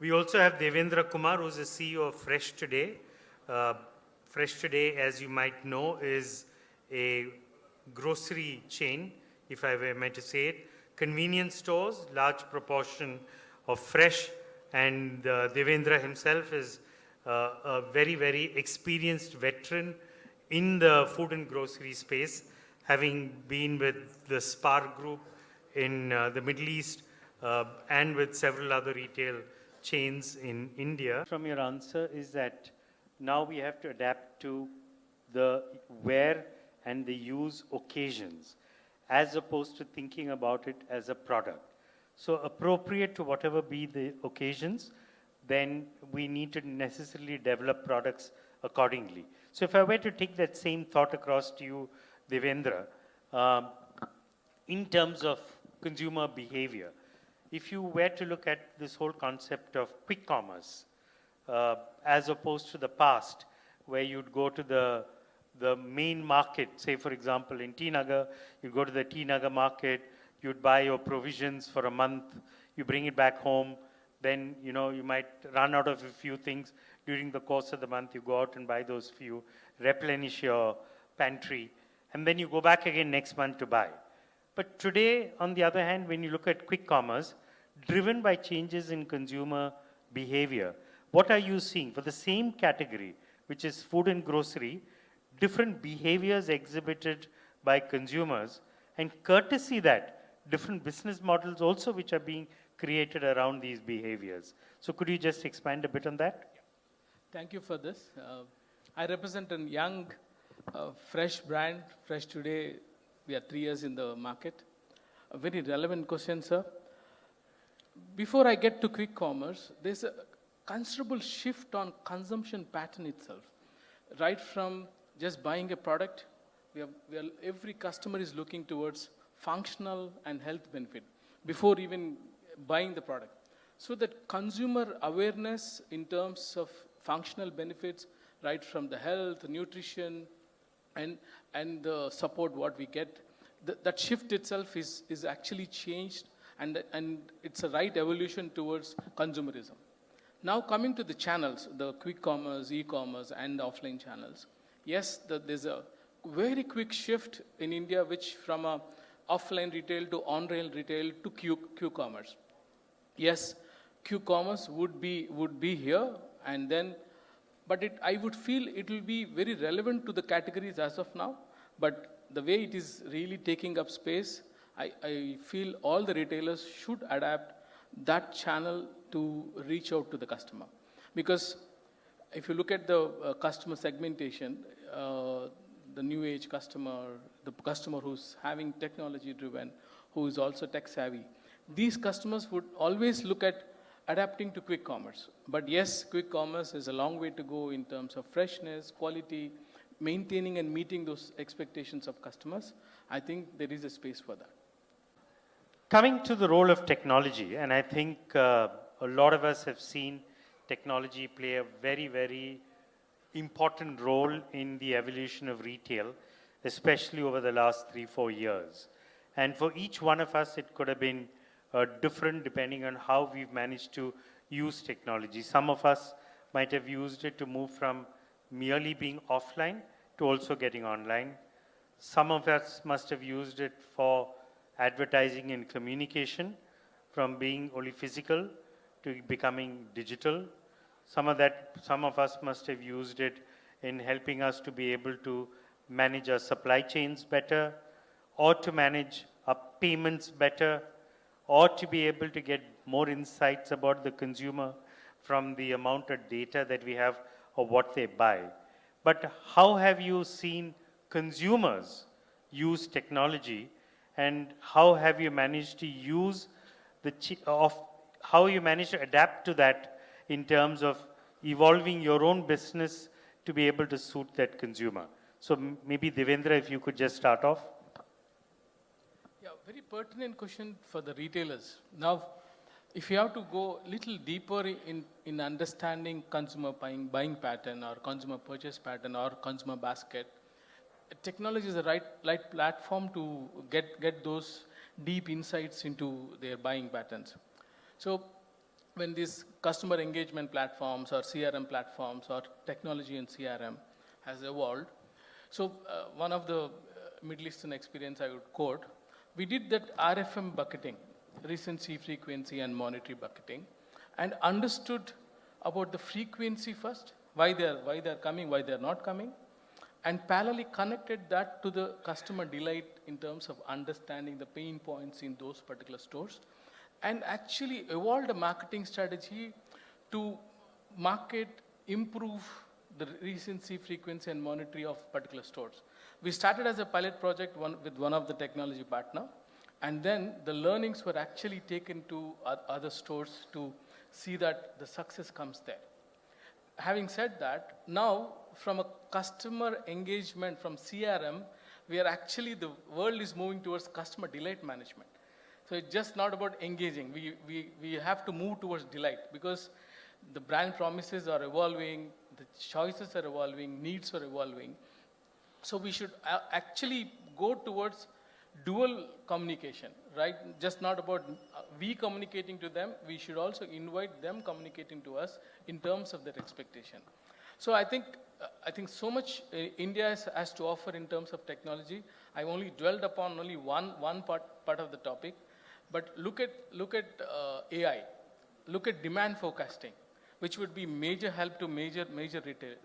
We also have Devendra Kumar, who's the CEO of Fresh Today. Uh, Fresh Today, as you might know, is a grocery chain, if I were meant to say it. Convenience stores, large proportion of fresh, and Devendra himself is a very, very experienced veteran in the food and grocery space, having been with the Spar Group in the Middle East and with several other retail chains in India. From your answer is that now we have to adapt to the wear and the use occasions as opposed to thinking about it as a product. So appropriate to whatever be the occasions, then we need to necessarily develop products accordingly. So if I were to take that same thought across to you, Devendra, um, in terms of consumer behavior, if you were to look at this whole concept of quick commerce, as opposed to the past, where you'd go to the main market, say for example in T Nagar, you go to the T Nagar market, you'd buy your provisions for a month, you bring it back home, then you might run out of a few things during the course of the month, you go out and buy those few, replenish your pantry, and then you go back again next month to buy. But today, on the other hand, when you look at quick commerce, driven by changes in consumer behavior, what are you seeing for the same category, which is food and grocery, different behaviors exhibited by consumers, and courtesy that, different business models also which are being created around these behaviors. So could you just expand a bit on that? Thank you for this. I represent a young, fresh brand, Fresh Today. We are 3 years in the market. A very relevant question, sir. Before I get to quick commerce, there's a considerable shift on consumption pattern itself. Right from just buying a product, every customer is looking towards functional and health benefit before even buying the product. So that consumer awareness in terms of functional benefits, right from the health, nutrition, and the support what we get, that shift itself is actually changed, and it's a right evolution towards consumerism. Now coming to the channels, the quick commerce, e-commerce, and offline channels. Yes, there's a very quick shift in India, which from a offline retail to on-rail retail to Q-commerce. Yes, Q-commerce would be here, and then, but I would feel it will be very relevant to the categories as of now. But the way it is really taking up space, I feel all the retailers should adapt that channel to reach out to the customer. Because if you look at the customer segmentation, the new age customer, the customer who's having technology driven, who is also tech savvy, these customers would always look at adapting to quick commerce. But yes, quick commerce is a long way to go in terms of freshness, quality, maintaining and meeting those expectations of customers. I think there is a space for that. Coming to the role of technology, and I think a lot of us have seen technology play a very, very important role in the evolution of retail, especially over the last 3-4 years. And for each one of us, it could have been different depending on how we've managed to use technology. Some of us might have used it to move from merely being offline to also getting online. Some of us must have used it for advertising and communication, from being only physical to becoming digital. Some of us must have used it in helping us to be able to manage our supply chains better, or to manage our payments better, or to be able to get more insights about the consumer from the amount of data that we have of what they buy. But how have you seen consumers use technology, and how have you managed to use how you managed to adapt to that in terms of evolving your own business to be able to suit that consumer? So maybe Devendra, if you could just start off. Yeah, very pertinent question for the retailers. Now, if you have to go a little deeper in understanding consumer buying pattern, or consumer purchase pattern, or consumer basket, technology is the right platform to get those deep insights into their buying patterns. So when these customer engagement platforms or CRM platforms or technology in CRM has evolved. So one of the Middle Eastern experience I would quote, we did that RFM bucketing, recency, frequency, and monetary bucketing, and understood about the frequency first, why they're coming, why they're not coming, and parallelly connected that to the customer delight in terms of understanding the pain points in those particular stores, and actually evolved a marketing strategy to market, improve the recency, frequency, and monetary of particular stores. We started as a pilot project with one of the technology partner, and then the learnings were actually taken to other stores to see that the success comes there. Having said that, now from a customer engagement from CRM, we are actually, the world is moving towards customer delight management. So it's just not about engaging. We have to move towards delight because the brand promises are evolving, the choices are evolving, needs are evolving. So we should actually go towards dual communication, right? Just not about we communicating to them, we should also invite them communicating to us in terms of their expectation. So I think so much India has to offer in terms of technology. I only dwelled upon only one part of the topic, but look at AI, look at demand forecasting, which would be major help to major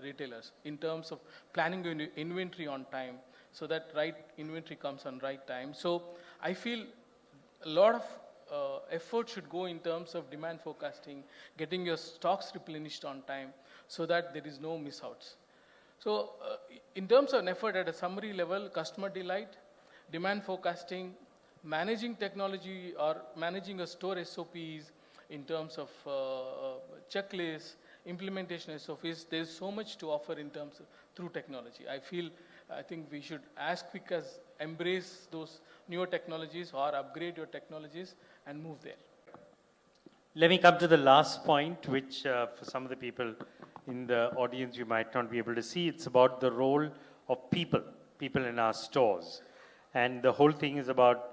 retailers in terms of planning your inventory on time, so that right inventory comes on right time. So I feel a lot of effort should go in terms of demand forecasting, getting your stocks replenished on time, so that there is no missouts. So in terms of an effort at a summary level, customer delight, demand forecasting, managing technology or managing a store SOPs in terms of checklists, implementation SOPs, there's so much to offer in terms of through technology. I think we should as quick as embrace those newer technologies or upgrade your technologies and move there. Let me come to the last point, which for some of the people in the audience you might not be able to see. It's about the role of people in our stores. And the whole thing is about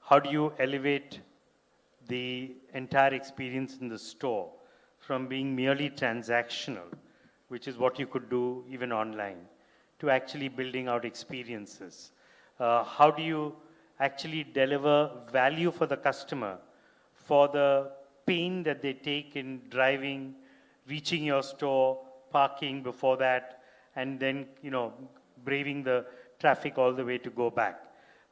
how do you elevate the entire experience in the store from being merely transactional, which is what you could do even online, to actually building out experiences. How do you actually deliver value for the customer for the pain that they take in driving, reaching your store, parking before that, and then, braving the traffic all the way to go back?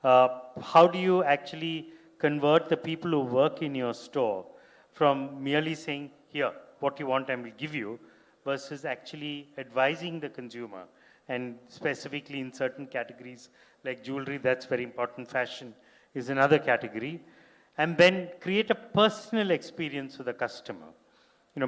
How do you actually convert the people who work in your store from merely saying, here, what you want I will give you, versus actually advising the consumer, and specifically in certain categories like jewelry, that's very important, fashion is another category, and then create a personal experience for the customer.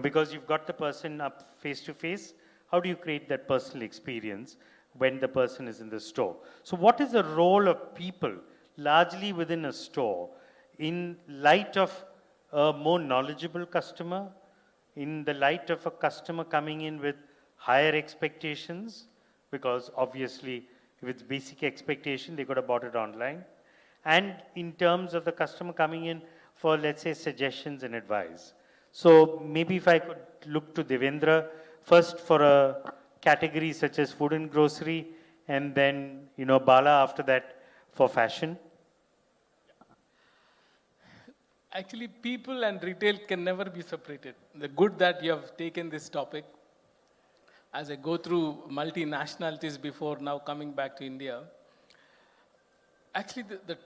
Because you've got the person up face to face, how do you create that personal experience when the person is in the store? So what is the role of people largely within a store in light of a more knowledgeable customer, in the light of a customer coming in with higher expectations, because obviously if it's basic expectation, they could have bought it online, and in terms of the customer coming in for, let's say, suggestions and advice. So maybe if I could look to Devendra first for a category such as food and grocery, and then, Bala after that for fashion. Actually, people and retail can never be separated. The good that you have taken this topic. As I go through multinationalities before now coming back to India, actually the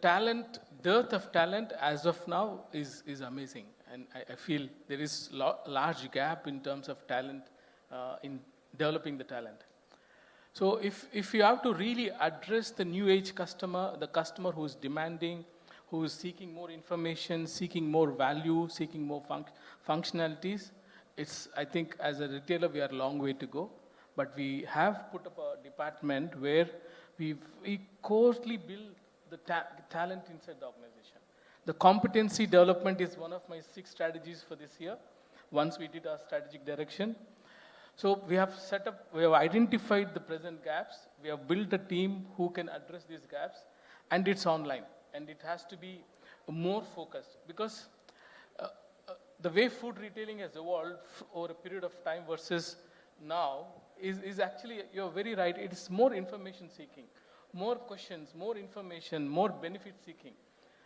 dearth of talent as of now is amazing. And I feel there is large gap in terms of talent in developing the talent. So if you have to really address the new age customer, the customer who is demanding, who is seeking more information, seeking more value, seeking more functionalities, I think as a retailer, we are a long way to go. But we have put up a department where we closely build the talent inside the organization. The competency development is one of my 6 strategies for this year, once we did our strategic direction. So we have identified the present gaps, we have built a team who can address these gaps, and it's online, and it has to be more focused, because the way food retailing has evolved over a period of time versus now is actually, you're very right, it is more information seeking, more questions, more information, more benefit seeking.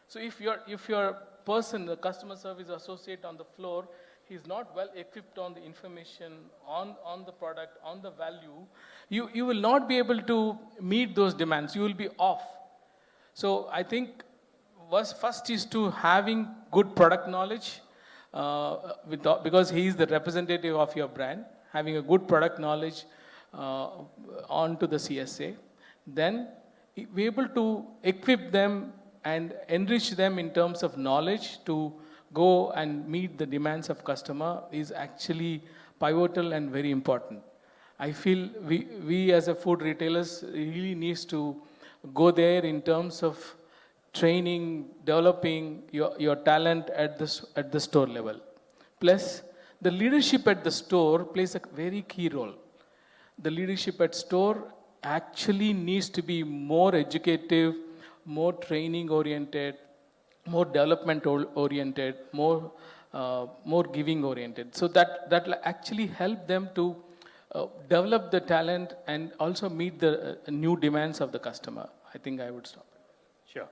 So if your person, the customer service associate on the floor, he's not well equipped on the information, on the product, on the value, you will not be able to meet those demands. You will be off. So I think first is to having good product knowledge, because he is the representative of your brand, having a good product knowledge onto the CSA. Then be able to equip them and enrich them in terms of knowledge to go and meet the demands of customer is actually pivotal and very important. I feel we as a food retailers really needs to go there in terms of training, developing your talent at the store level. Plus, the leadership at the store plays a very key role. The leadership at store actually needs to be more educative, more training oriented, more development oriented, more giving oriented. So that will actually help them to develop the talent and also meet the new demands of the customer. I think I would stop. Sure.